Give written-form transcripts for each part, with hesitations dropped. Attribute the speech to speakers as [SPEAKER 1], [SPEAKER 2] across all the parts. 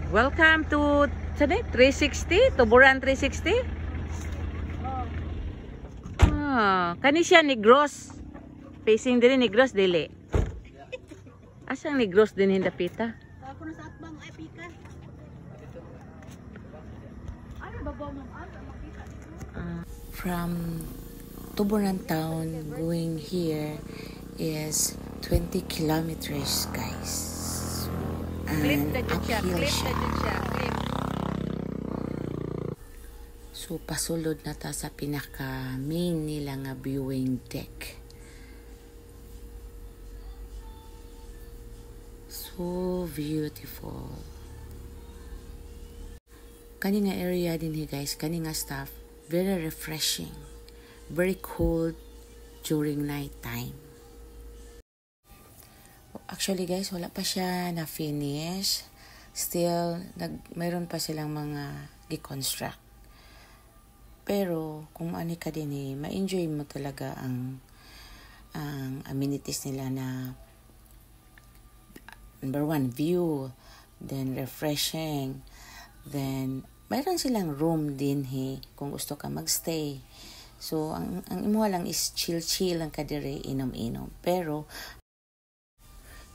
[SPEAKER 1] Welcome to 360, Tuburan 360. Kani siya Negros. Facing diri Negros dili. Asang Negros din hindapita.
[SPEAKER 2] Ako na sa atbang ay pika. Ay babaw mo makita.
[SPEAKER 3] From Tuburan town going here is 20 kilometers, guys. And uphill siya. So pasulod na ta sa pinaka main nila nga viewing deck. So beautiful. Kani nga area din guys, kani nga staff, very refreshing. Very cold during night time. Actually guys, wala pa siya na finish. Still, mayroon pa silang mga deconstruct. Pero kung ano ka din ma-enjoy mo talaga ang amenities nila na number 1, view, then refreshing, then mayroon silang room din kung gusto ka magstay. So ang imo lang is chill ang kadiri, inom-inom. Pero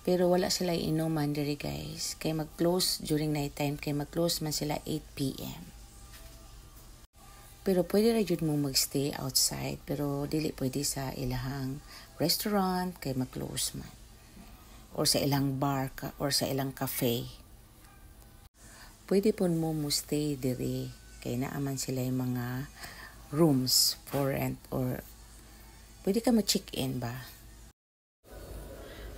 [SPEAKER 3] wala sila inuman diri guys. Kay mag-close during night time, kay mag-close man sila 8 PM. Pero pwede ra jud mo magstay outside, pero dili pwede sa ilahang restaurant kay mag-close man. Or sa ilang bar or sa ilang cafe. Pwede pon mo stay diri kay naaman sila yung mga rooms for rent or pwede ka ma-check-in ba.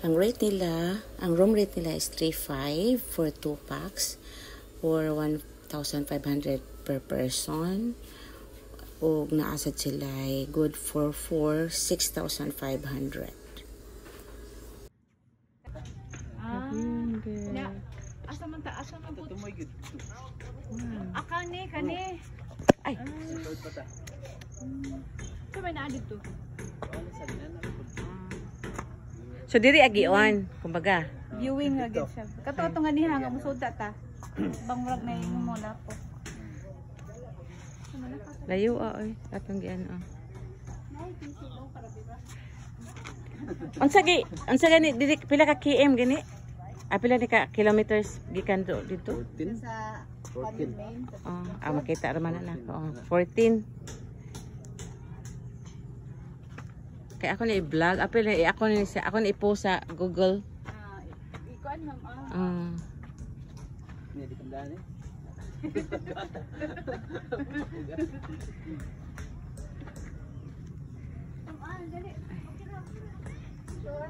[SPEAKER 3] Ang room rate nila is 3,500 for 2 packs or 1,500 per person. O naasad sila ay good for 6,500.
[SPEAKER 2] Asa man po. Kani.
[SPEAKER 1] Ay.
[SPEAKER 2] May naa dito.
[SPEAKER 1] So diri agion, kumbaga.
[SPEAKER 2] Viewing nga gid siya. Kato nga niha nga musuda ta. Bangurag na yung mula po.
[SPEAKER 1] Layo oy, atong gian Unsa gani diri pila ka km gani? Pila ni ka kilometers gikan dito?
[SPEAKER 2] Sa 14.
[SPEAKER 1] Makita ra man na ko. 14. Kaya ako na i-vlog. Ako na i-post sa Google.
[SPEAKER 2] Ikuan ma'am.
[SPEAKER 4] Hindi kandaan
[SPEAKER 2] Dali. Sure.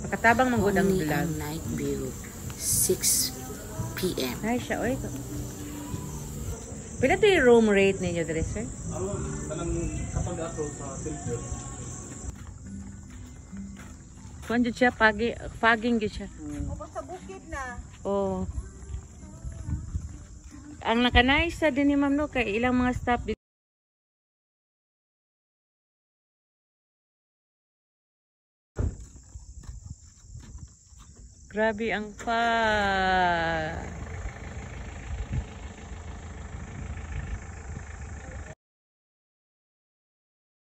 [SPEAKER 1] Makatabang manggod ang vlog.
[SPEAKER 3] Ang night view 6 PM.
[SPEAKER 1] Ay siya oy. Pila to yung room rate ninyo diri sir?
[SPEAKER 4] Kanang kapag ato sa silver.
[SPEAKER 1] Kuan jud siya paging jud siya.
[SPEAKER 2] O sa bukid na.
[SPEAKER 1] Oh. Ang nakanay sa din ni ma'am no kay ilang mga staff dito. Grabe ang